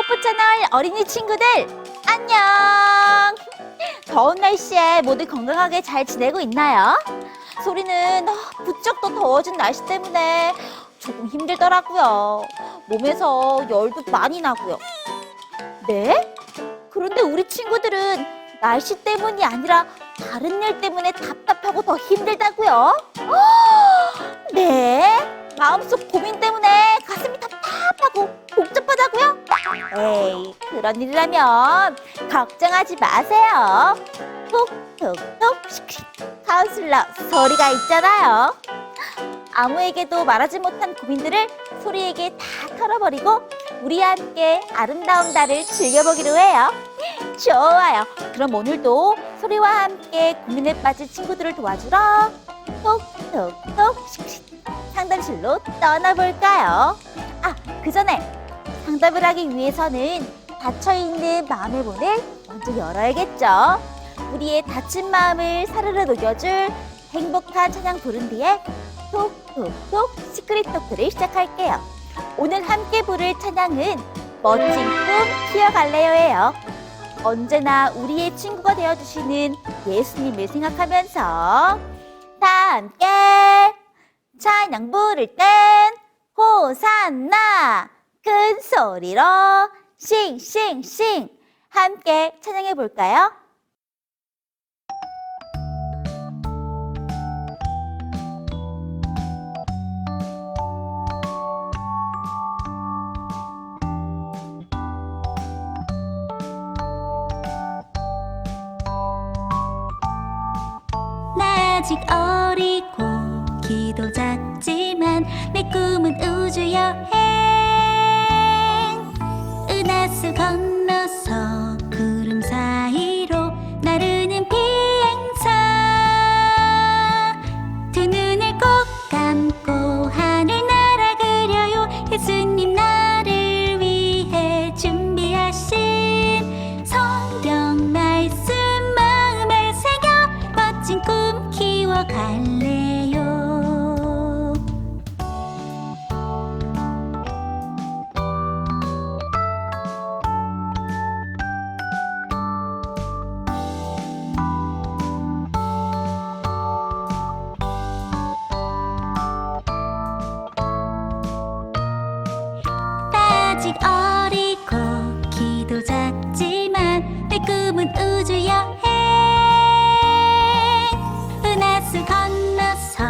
뽀뽀 채널 어린이 친구들 안녕! 더운 날씨에 모두 건강하게 잘 지내고 있나요? 소리는 부쩍 더 더워진 날씨 때문에 조금 힘들더라고요. 몸에서 열도 많이 나고요. 네? 그런데 우리 친구들은 날씨 때문이 아니라 다른 일 때문에 답답하고 더 힘들다고요? 네? 마음속 고민 때문에 가슴이 답답하고 복잡하다고요? 에이, 그런 일이라면 걱정하지 마세요. 톡톡톡 시크릿 카운슬러 소리가 있잖아요. 아무에게도 말하지 못한 고민들을 소리에게 다 털어버리고 우리와 함께 아름다운 달을 즐겨보기로 해요. 좋아요. 그럼 오늘도 소리와 함께 고민에 빠진 친구들을 도와주러 톡톡톡 시크릿 상담실로 떠나볼까요? 그 전에 상담을 하기 위해서는 닫혀있는 마음의 문을 먼저 열어야겠죠. 우리의 다친 마음을 사르르 녹여줄 행복한 찬양 부른 뒤에 톡톡톡 시크릿 토크를 시작할게요. 오늘 함께 부를 찬양은 멋진 꿈 키워갈래요예요. 언제나 우리의 친구가 되어주시는 예수님을 생각하면서 다 함께 찬양 부를 땐 호산나 큰 소리로 싱싱싱 함께 찬양해 볼까요? 나 아직 어리고 키도 작지만 내 꿈은 우주 여행 은하수 건너서 구름 사이로 나르는 비행사 두 눈을 꼭 감고 하늘 날아그려요 예수님 나를 위해 준비하신 성경 말씀 마음에 새겨 멋진 꿈 키워갈래요. 아직 어리고 키도 작지만 내 꿈은 우주 여행 은하수 건너서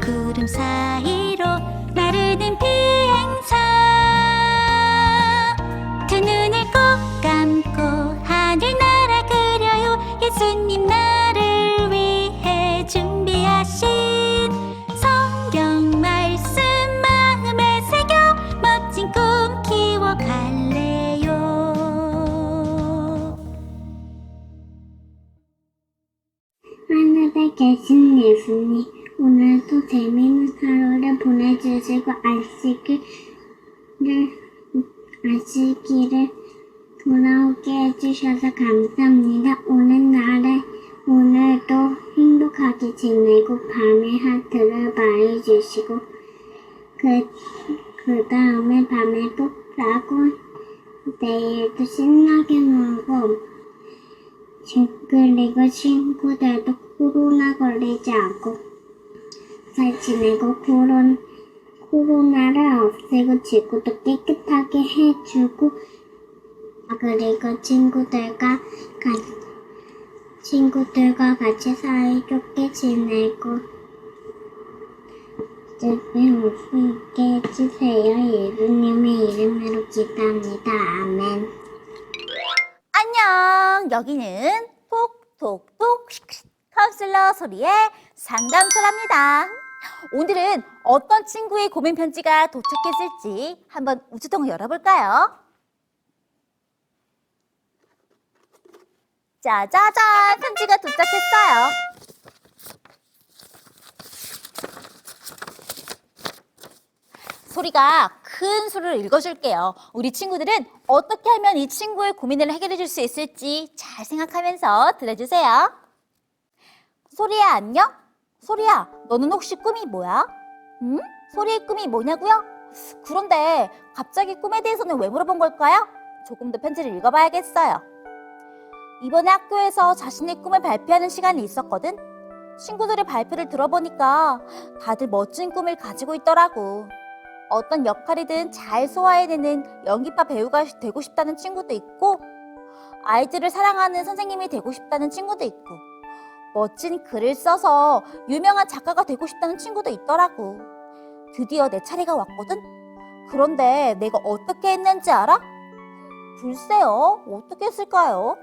구름 사이로 나르는 비행사 두 눈을 꼭 감고 하늘 날아그려요 예수님 나를 위해 준비하신 성경 말씀 마음에 새겨 멋진 꿈 키워갈래요. 하늘에 계신 예수님, 오늘도 재미있는 하루를 보내주시고 아시기를 돌아오게 해주셔서 감사합니다. 오늘도 행복하게 지내고 밤에 하트를 말해주시고 그 다음에 밤에 꼭 자고 내일도 신나게 놀고 그리고 친구들도 코로나 걸리지 않고 잘 지내고 코로나를 없애고 지구도 깨끗하게 해주고 그리고 친구들과 같이 사이좋게 지내고 집에 올 수 있게 해주세요. 예수님의 이름으로 기도합니다. 아멘. 안녕! 여기는 톡톡톡 시크릿 카운슬러 소리의 상담소랍니다. 오늘은 어떤 친구의 고민 편지가 도착했을지 한번 우주통을 열어볼까요? 짜자잔! 편지가 도착했어요. 소리가 큰 소리를 읽어줄게요. 우리 친구들은 어떻게 하면 이 친구의 고민을 해결해 줄 수 있을지 잘 생각하면서 들어주세요. 소리야, 안녕? 소리야, 너는 혹시 꿈이 뭐야? 소리의 꿈이 뭐냐고요? 그런데 갑자기 꿈에 대해서는 왜 물어본 걸까요? 조금 더 편지를 읽어봐야겠어요. 이번에 학교에서 자신의 꿈을 발표하는 시간이 있었거든. 친구들의 발표를 들어보니까 다들 멋진 꿈을 가지고 있더라고. 어떤 역할이든 잘 소화해내는 연기파 배우가 되고 싶다는 친구도 있고, 아이들을 사랑하는 선생님이 되고 싶다는 친구도 있고, 멋진 글을 써서 유명한 작가가 되고 싶다는 친구도 있더라고. 드디어 내 차례가 왔거든? 그런데 내가 어떻게 했는지 알아? 글쎄요, 어떻게 했을까요?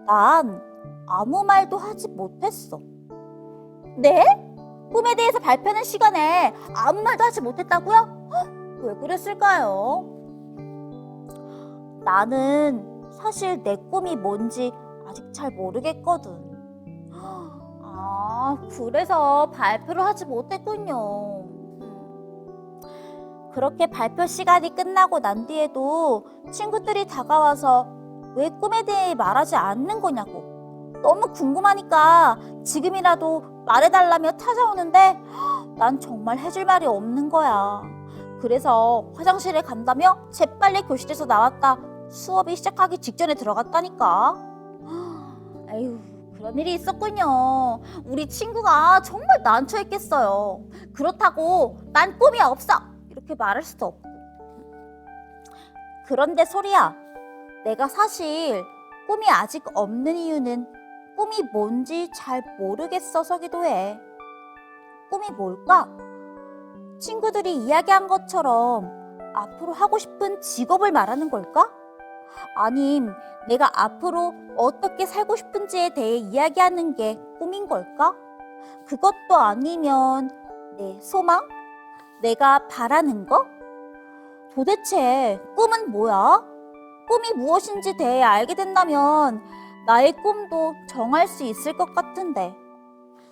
난 아무 말도 하지 못했어. 네? 꿈에 대해서 발표하는 시간에 아무 말도 하지 못했다고요? 왜 그랬을까요? 나는 사실 내 꿈이 뭔지 아직 잘 모르겠거든. 아, 그래서 발표를 하지 못했군요. 그렇게 발표 시간이 끝나고 난 뒤에도 친구들이 다가와서 왜 꿈에 대해 말하지 않는 거냐고 너무 궁금하니까 지금이라도 말해달라며 찾아오는데 난 정말 해줄 말이 없는 거야. 그래서 화장실에 간다며 재빨리 교실에서 나왔다 수업이 시작하기 직전에 들어갔다니까. 에휴, 그런 일이 있었군요. 우리 친구가 정말 난처했겠어요. 그렇다고 난 꿈이 없어 이렇게 말할 수도 없고. 그런데 소리야, 내가 사실 꿈이 아직 없는 이유는 꿈이 뭔지 잘 모르겠어서기도 해. 꿈이 뭘까? 친구들이 이야기한 것처럼 앞으로 하고 싶은 직업을 말하는 걸까? 아님 내가 앞으로 어떻게 살고 싶은지에 대해 이야기하는 게 꿈인 걸까? 그것도 아니면 내 소망? 내가 바라는 거? 도대체 꿈은 뭐야? 꿈이 무엇인지 대해 알게 된다면 나의 꿈도 정할 수 있을 것 같은데.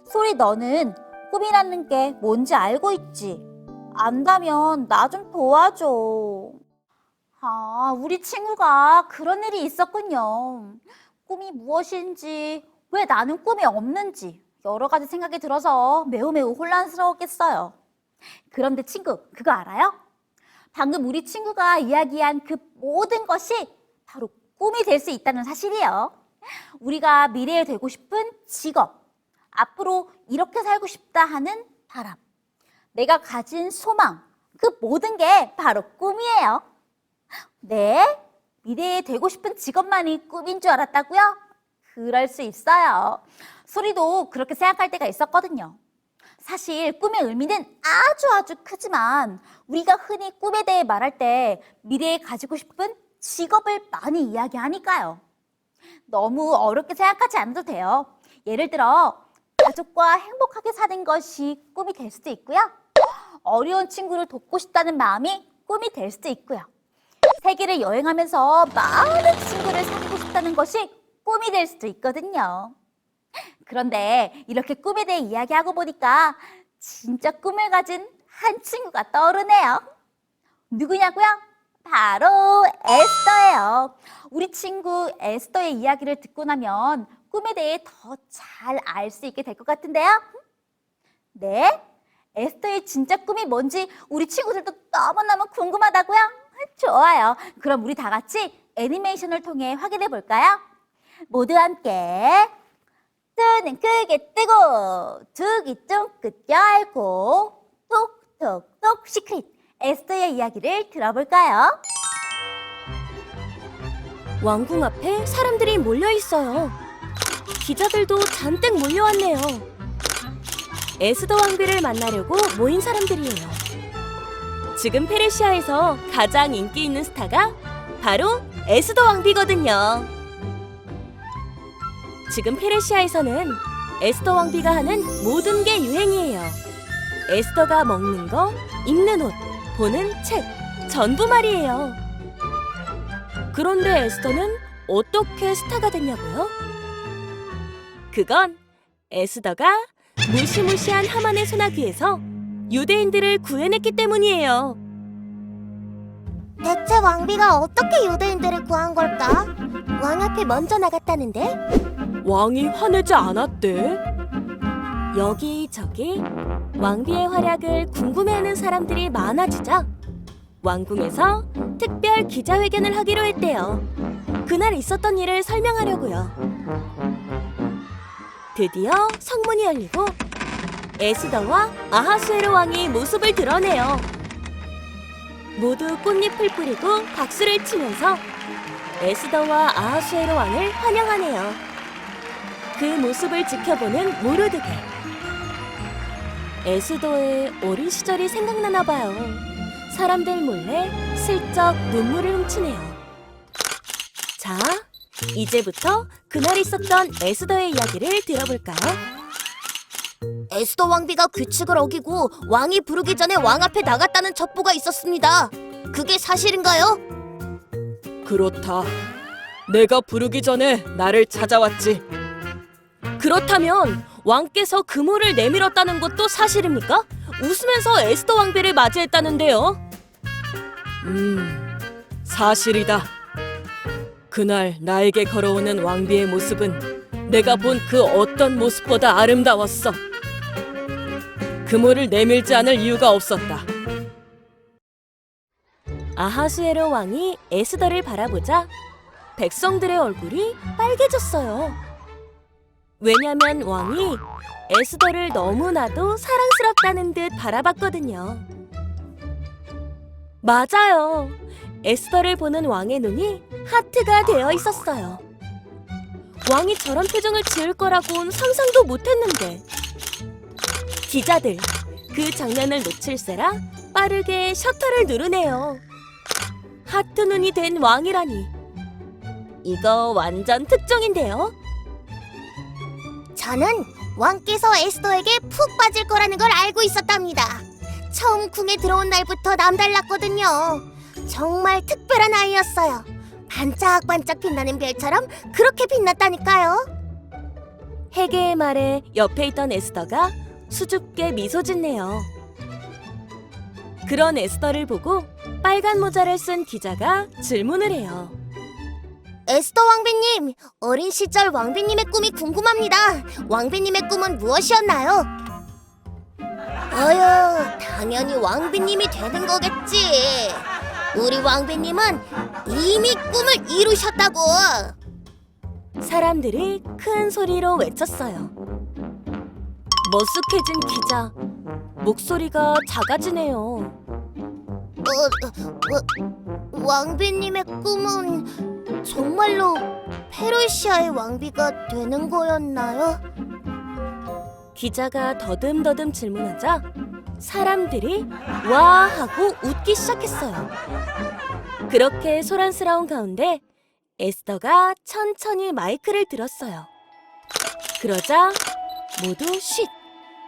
소리, 너는 꿈이라는 게 뭔지 알고 있지? 안다면 나 좀 도와줘. 아, 우리 친구가 그런 일이 있었군요. 꿈이 무엇인지, 왜 나는 꿈이 없는지 여러 가지 생각이 들어서 매우 혼란스러웠겠어요. 그런데 친구, 그거 알아요? 방금 우리 친구가 이야기한 그 모든 것이 바로 꿈이 될 수 있다는 사실이에요. 우리가 미래에 되고 싶은 직업, 앞으로 이렇게 살고 싶다 하는 바람, 내가 가진 소망, 그 모든 게 바로 꿈이에요. 네? 미래에 되고 싶은 직업만이 꿈인 줄 알았다고요? 그럴 수 있어요. 소리도 그렇게 생각할 때가 있었거든요. 사실 꿈의 의미는 아주 크지만 우리가 흔히 꿈에 대해 말할 때 미래에 가지고 싶은 직업을 많이 이야기하니까요. 너무 어렵게 생각하지 않아도 돼요. 예를 들어 가족과 행복하게 사는 것이 꿈이 될 수도 있고요. 어려운 친구를 돕고 싶다는 마음이 꿈이 될 수도 있고요. 세계를 여행하면서 많은 친구를 사귀고 싶다는 것이 꿈이 될 수도 있거든요. 그런데 이렇게 꿈에 대해 이야기하고 보니까 진짜 꿈을 가진 한 친구가 떠오르네요. 누구냐고요? 바로 에스더예요. 우리 친구 에스더의 이야기를 듣고 나면 꿈에 대해 더 잘 알 수 있게 될 것 같은데요. 네? 에스더의 진짜 꿈이 뭔지 우리 친구들도 너무너무 궁금하다고요? 좋아요. 그럼 우리 다 같이 애니메이션을 통해 확인해 볼까요? 모두 함께 눈은 크게 뜨고 두 귀 쫑긋 열고 톡톡톡 시크릿 에스더의 이야기를 들어볼까요? 왕궁 앞에 사람들이 몰려있어요. 기자들도 잔뜩 몰려왔네요. 에스더 왕비를 만나려고 모인 사람들이에요. 지금 페르시아에서 가장 인기 있는 스타가 바로 에스더 왕비거든요. 지금 페르시아에서는 에스더 왕비가 하는 모든 게 유행이에요. 에스더가 먹는 거, 입는 옷, 보는 책, 전부 말이에요. 그런데 에스더는 어떻게 스타가 됐냐고요? 그건 에스더가 무시무시한 하만의 소나기에서 유대인들을 구해냈기 때문이에요. 대체 왕비가 어떻게 유대인들을 구한 걸까? 왕 앞에 먼저 나갔다는데? 왕이 화내지 않았대. 여기저기 왕비의 활약을 궁금해하는 사람들이 많아지자 왕궁에서 특별 기자회견을 하기로 했대요. 그날 있었던 일을 설명하려고요. 드디어 성문이 열리고 에스더와 아하수에로 왕이 모습을 드러내요. 모두 꽃잎을 뿌리고 박수를 치면서 에스더와 아하수에로 왕을 환영하네요. 그 모습을 지켜보는 모르드게. 에스더의 어린 시절이 생각나나 봐요. 사람들 몰래 슬쩍 눈물을 훔치네요. 자, 이제부터 그날 있었던 에스더의 이야기를 들어볼까요? 에스더 왕비가 규칙을 어기고 왕이 부르기 전에 왕 앞에 나갔다는 첩보가 있었습니다. 그게 사실인가요? 그렇다. 내가 부르기 전에 나를 찾아왔지. 그렇다면 왕께서 그물을 내밀었다는 것도 사실입니까? 웃으면서 에스더 왕비를 맞이했다는데요. 사실이다. 그날 나에게 걸어오는 왕비의 모습은 내가 본 그 어떤 모습보다 아름다웠어. 그물을 내밀지 않을 이유가 없었다. 아하수에로 왕이 에스더를 바라보자 백성들의 얼굴이 빨개졌어요. 왜냐면 왕이 에스더를 너무나도 사랑스럽다는 듯 바라봤거든요. 맞아요. 에스더를 보는 왕의 눈이 하트가 되어 있었어요. 왕이 저런 표정을 지을 거라고는 상상도 못했는데. 기자들, 그 장면을 놓칠세라 빠르게 셔터를 누르네요. 하트 눈이 된 왕이라니. 이거 완전 특종인데요. 저는 왕께서 에스더에게 푹 빠질 거라는 걸 알고 있었답니다. 처음 궁에 들어온 날부터 남달랐거든요. 정말 특별한 아이였어요. 반짝반짝 빛나는 별처럼 그렇게 빛났다니까요. 헤게의 말에 옆에 있던 에스더가 수줍게 미소 짓네요. 그런 에스더를 보고 빨간 모자를 쓴 기자가 질문을 해요. 에스더 왕비님, 어린 시절 왕비님의 꿈이 궁금합니다. 왕비님의 꿈은 무엇이었나요? 어휴, 당연히 왕비님이 되는 거겠지. 우리 왕비님은 이미 꿈을 이루셨다고. 사람들이 큰 소리로 외쳤어요. 머쓱해진 기자, 목소리가 작아지네요. 왕비님의 꿈은 정말로 페르시아의 왕비가 되는 거였나요? 기자가 더듬더듬 질문하자 사람들이 와 하고 웃기 시작했어요. 그렇게 소란스러운 가운데 에스더가 천천히 마이크를 들었어요. 그러자 모두 쉿!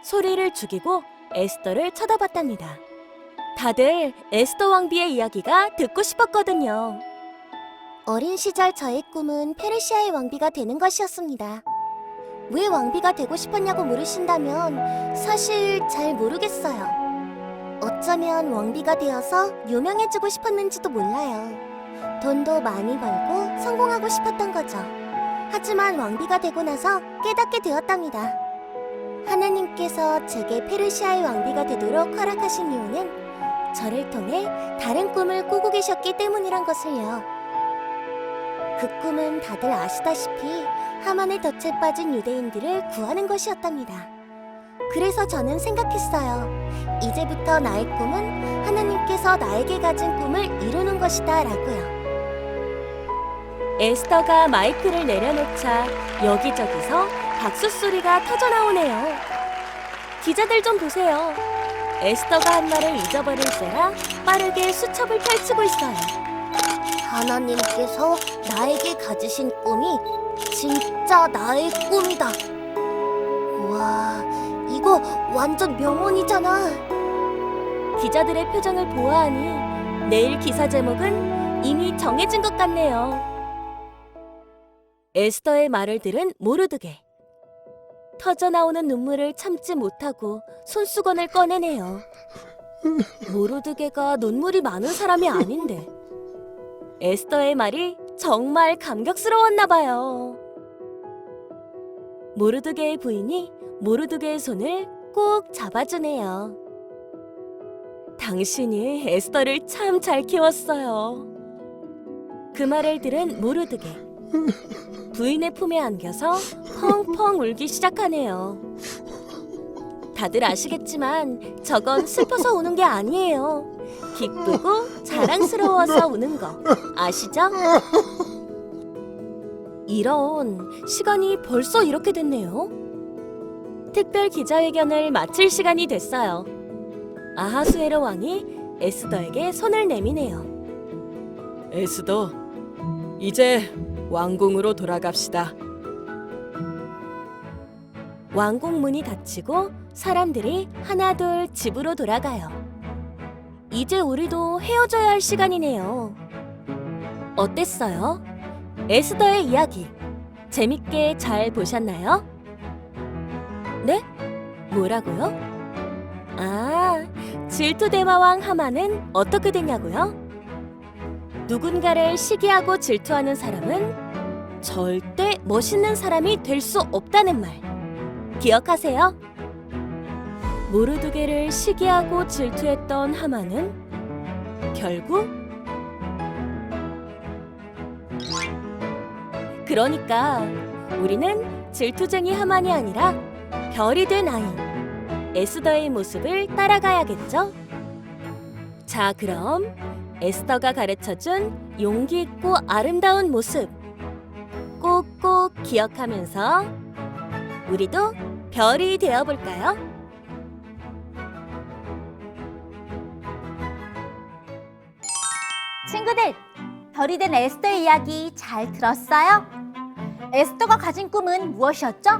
소리를 죽이고 에스더를 쳐다봤답니다. 다들 에스더 왕비의 이야기가 듣고 싶었거든요. 어린 시절 저의 꿈은 페르시아의 왕비가 되는 것이었습니다. 왜 왕비가 되고 싶었냐고 물으신다면 사실 잘 모르겠어요. 어쩌면 왕비가 되어서 유명해지고 싶었는지도 몰라요. 돈도 많이 벌고 성공하고 싶었던 거죠. 하지만 왕비가 되고 나서 깨닫게 되었답니다. 하나님께서 제게 페르시아의 왕비가 되도록 허락하신 이유는 저를 통해 다른 꿈을 꾸고 계셨기 때문이란 것을요. 그 꿈은 다들 아시다시피 하만의 덫에 빠진 유대인들을 구하는 것이었답니다. 그래서 저는 생각했어요. 이제부터 나의 꿈은 하나님께서 나에게 가진 꿈을 이루는 것이다 라고요. 에스더가 마이크를 내려놓자 여기저기서 박수 소리가 터져나오네요. 기자들 좀 보세요. 에스더가 한 말을 잊어버릴세라 빠르게 수첩을 펼치고 있어요. 하나님께서 나에게 가지신 꿈이 진짜 나의 꿈이다. 와, 이거 완전 명언이잖아. 기자들의 표정을 보아하니 내일 기사 제목은 이미 정해진 것 같네요. 에스더의 말을 들은 모르드게. 터져나오는 눈물을 참지 못하고 손수건을 꺼내네요. 모르드게가 눈물이 많은 사람이 아닌데 에스더의 말이 정말 감격스러웠나 봐요. 모르드게의 부인이 모르드게의 손을 꼭 잡아주네요. 당신이 에스더를 참 잘 키웠어요. 그 말을 들은 모르드게 부인의 품에 안겨서 펑펑 울기 시작하네요. 다들 아시겠지만 저건 슬퍼서 우는 게 아니에요. 기쁘고 자랑스러워서 우는 거 아시죠? 이런, 시간이 벌써 이렇게 됐네요. 특별 기자회견을 마칠 시간이 됐어요. 아하수에로 왕이 에스더에게 손을 내미네요. 에스더, 이제 왕궁으로 돌아갑시다. 왕궁 문이 닫히고 사람들이 하나둘 집으로 돌아가요. 이제 우리도 헤어져야 할 시간이네요. 어땠어요? 에스더의 이야기 재밌게 잘 보셨나요? 네? 뭐라고요? 아, 질투대마왕 하만은 어떻게 됐냐고요? 누군가를 시기하고 질투하는 사람은 절대 멋있는 사람이 될 수 없다는 말 기억하세요? 모르드게를 시기하고 질투했던 하만은 결국 그러니까 우리는 질투쟁이 하만이 아니라 별이 된 아이 에스더의 모습을 따라가야겠죠? 자, 그럼 에스더가 가르쳐준 용기 있고 아름다운 모습 꼭꼭 기억하면서 우리도 별이 되어볼까요? 친구들, 별이 된 에스더의 이야기 잘 들었어요? 에스더가 가진 꿈은 무엇이었죠?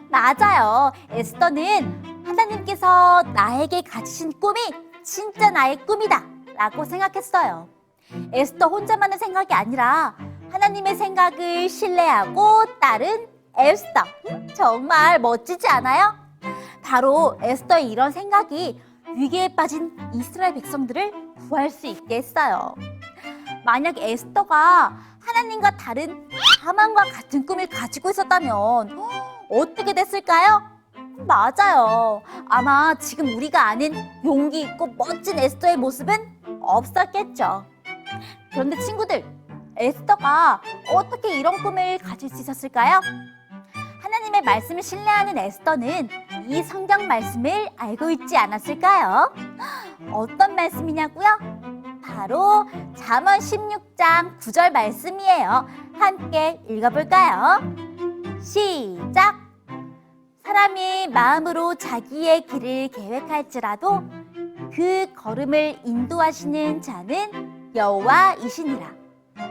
맞아요. 에스더는 하나님께서 나에게 가지신 꿈이 진짜 나의 꿈이다 라고 생각했어요. 에스더 혼자만의 생각이 아니라 하나님의 생각을 신뢰하고 따른 에스더. 정말 멋지지 않아요? 바로 에스더의 이런 생각이 위기에 빠진 이스라엘 백성들을 구할 수 있게 했어요. 만약 에스더가 하나님과 다른 하만과 같은 꿈을 가지고 있었다면 어떻게 됐을까요? 맞아요. 아마 지금 우리가 아는 용기 있고 멋진 에스더의 모습은 없었겠죠. 그런데 친구들, 에스더가 어떻게 이런 꿈을 가질 수 있었을까요? 하나님의 말씀을 신뢰하는 에스더는 이 성경 말씀을 알고 있지 않았을까요? 어떤 말씀이냐고요? 바로 잠언 16장 9절 말씀이에요. 함께 읽어볼까요? 시작! 사람이 마음으로 자기의 길을 계획할지라도 그 걸음을 인도하시는 자는 여호와이시니라.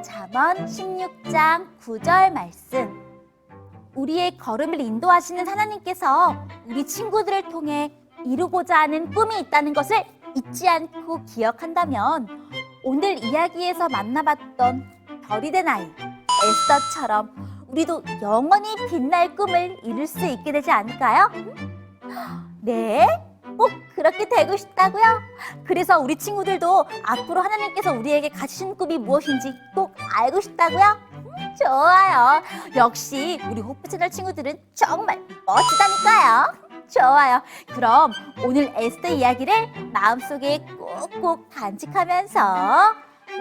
잠언 16장 9절 말씀. 우리의 걸음을 인도하시는 하나님께서 우리 친구들을 통해 이루고자 하는 꿈이 있다는 것을 잊지 않고 기억한다면 오늘 이야기에서 만나봤던 별이 된 아이 에스더처럼 우리도 영원히 빛날 꿈을 이룰 수 있게 되지 않을까요? 네? 꼭 그렇게 되고 싶다고요? 그래서 우리 친구들도 앞으로 하나님께서 우리에게 가지신 꿈이 무엇인지 꼭 알고 싶다고요? 좋아요. 역시 우리 호프 채널 친구들은 정말 멋지다니까요. 좋아요. 그럼 오늘 에스더 이야기를 마음속에 꼭꼭 간직하면서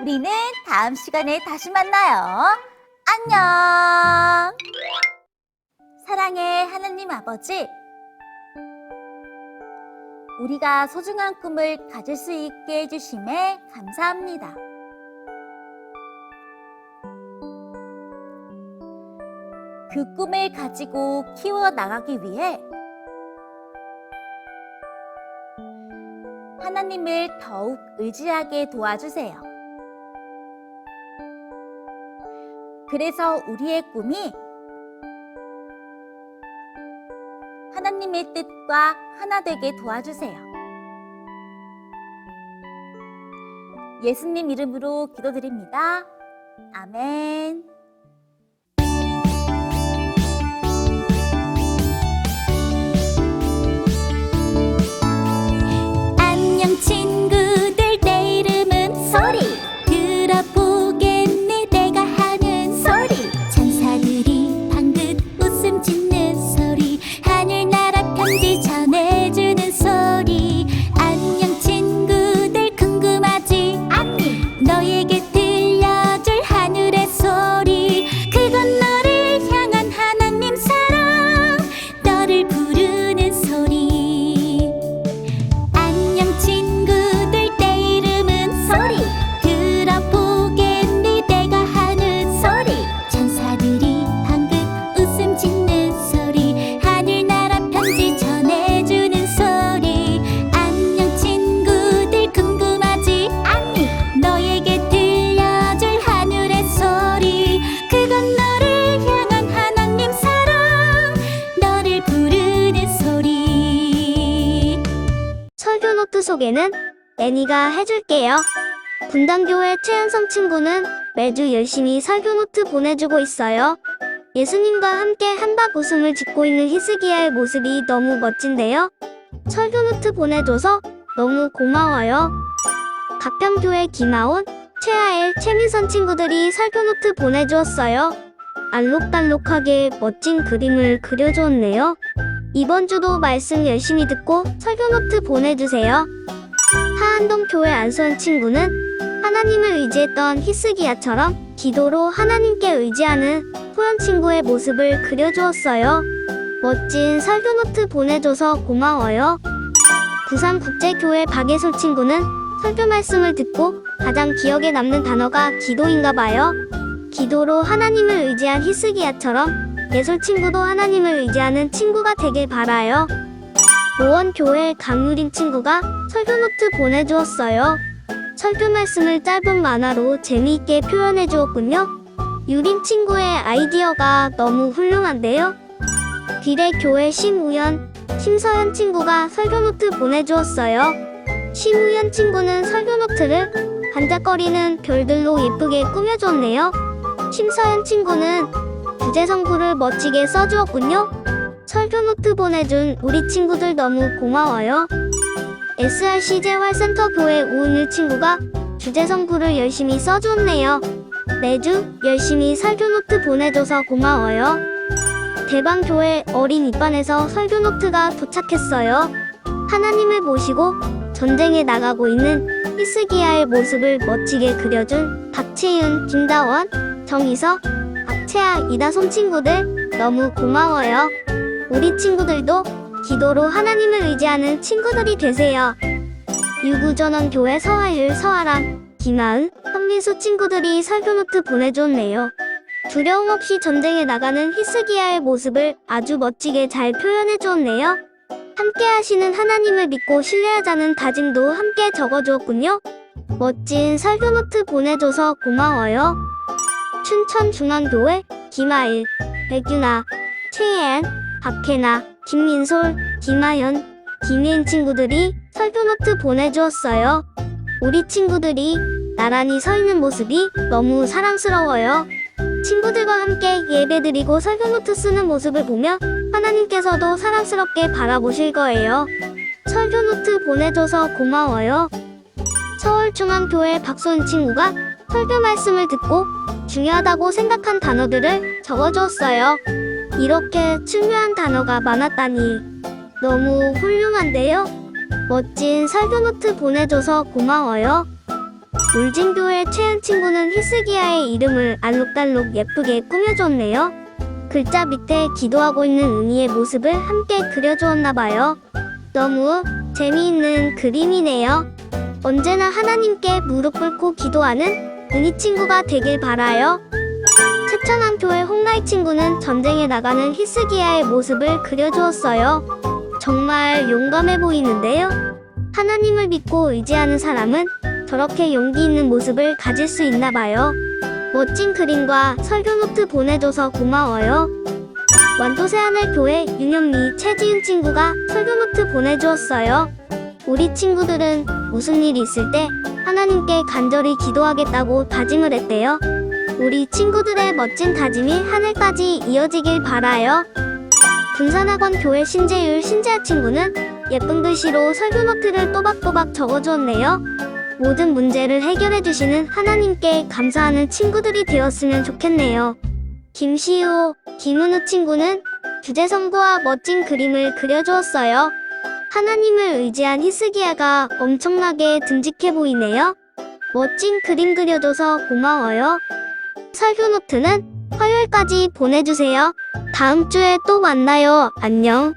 우리는 다음 시간에 다시 만나요. 안녕. 사랑의 하나님 아버지, 우리가 소중한 꿈을 가질 수 있게 해주심에 감사합니다. 그 꿈을 가지고 키워나가기 위해 하나님을 더욱 의지하게 도와주세요. 그래서 우리의 꿈이 하나님의 뜻과 하나 되게 도와주세요. 예수님 이름으로 기도드립니다. 아멘. 안녕 친구들, 내 이름은 소리. 들어보겠니 내가 하는 소리. 천사들이 방긋 웃음 짓는 소리. 하늘나라 편지 전해주는 소리. 안녕 친구 소개는 애니가 해줄게요. 분당교회 최은성 친구는 매주 열심히 설교 노트 보내주고 있어요. 예수님과 함께 한박 웃음을 짓고 있는 히스기야의 모습이 너무 멋진데요. 설교 노트 보내줘서 너무 고마워요. 가평교회 김하온, 최하엘, 최민선 친구들이 설교 노트 보내주었어요. 알록달록하게 멋진 그림을 그려주었네요. 이번 주도 말씀 열심히 듣고 설교 노트 보내주세요. 하안동 교회 안소연 친구는 하나님을 의지했던 히스기야처럼 기도로 하나님께 의지하는 소연 친구의 모습을 그려주었어요. 멋진 설교 노트 보내줘서 고마워요. 부산국제교회 박예솔 친구는 설교 말씀을 듣고 가장 기억에 남는 단어가 기도인가봐요. 기도로 하나님을 의지한 히스기야처럼 예솔 친구도 하나님을 의지하는 친구가 되길 바라요. 모원교회 강유림 친구가 설교 노트 보내주었어요. 설교 말씀을 짧은 만화로 재미있게 표현해 주었군요. 유림 친구의 아이디어가 너무 훌륭한데요. 귀래교회 심우연, 심서연 친구가 설교 노트 보내주었어요. 심우연 친구는 설교 노트를 반짝거리는 별들로 예쁘게 꾸며줬네요. 심서연 친구는 주제 성구를 멋지게 써주었군요. 설교 노트 보내준 우리 친구들 너무 고마워요. SRCJ 활센터 교회 우은일 친구가 주제 성구를 열심히 써줬네요. 매주 열심히 설교 노트 보내줘서 고마워요. 대방교회 어린 입반에서 설교 노트가 도착했어요. 하나님을 모시고 전쟁에 나가고 있는 히스기야의 모습을 멋지게 그려준 박채윤, 김다원, 정희석, 박채아, 이다솜 친구들 너무 고마워요. 우리 친구들도 기도로 하나님을 의지하는 친구들이 되세요. 유구전원교회 서하율, 서아람, 김하은, 현민수 친구들이 설교 노트 보내줬네요. 두려움 없이 전쟁에 나가는 히스기야의 모습을 아주 멋지게 잘 표현해주었네요. 함께 하시는 하나님을 믿고 신뢰하자는 다짐도 함께 적어주었군요. 멋진 설교 노트 보내줘서 고마워요. 춘천중앙교회 김하일, 백윤아, 최예안, 박혜나, 김민솔, 김하연, 김혜인 친구들이 설교 노트 보내주었어요. 우리 친구들이 나란히 서 있는 모습이 너무 사랑스러워요. 친구들과 함께 예배드리고 설교 노트 쓰는 모습을 보며 하나님께서도 사랑스럽게 바라보실 거예요. 설교 노트 보내줘서 고마워요. 서울중앙교회 박소은 친구가 설교 말씀을 듣고 중요하다고 생각한 단어들을 적어주었어요. 이렇게 중요한 단어가 많았다니 너무 훌륭한데요? 멋진 설교 노트 보내줘서 고마워요. 울진교회 최은 친구는 히스기야의 이름을 알록달록 예쁘게 꾸며줬네요. 글자 밑에 기도하고 있는 은희의 모습을 함께 그려주었나봐요. 너무 재미있는 그림이네요. 언제나 하나님께 무릎 꿇고 기도하는 은희 친구가 되길 바라요. 채천암교회 홍라이 친구는 전쟁에 나가는 히스기야의 모습을 그려주었어요. 정말 용감해 보이는데요. 하나님을 믿고 의지하는 사람은 저렇게 용기 있는 모습을 가질 수 있나 봐요. 멋진 그림과 설교 노트 보내줘서 고마워요. 완도새 하늘교회 윤현미, 최지윤 친구가 설교 노트 보내주었어요. 우리 친구들은 무슨 일이 있을 때 하나님께 간절히 기도하겠다고 다짐을 했대요. 우리 친구들의 멋진 다짐이 하늘까지 이어지길 바라요. 분산학원 교회 신재율, 신재아 친구는 예쁜 글씨로 설교 노트를 또박또박 적어주었네요. 모든 문제를 해결해 주시는 하나님께 감사하는 친구들이 되었으면 좋겠네요. 김시우, 김은우 친구는 주제 성구와 멋진 그림을 그려주었어요. 하나님을 의지한 히스기야가 엄청나게 듬직해 보이네요. 멋진 그림 그려줘서 고마워요. 설교 노트는 화요일까지 보내주세요. 다음 주에 또 만나요. 안녕.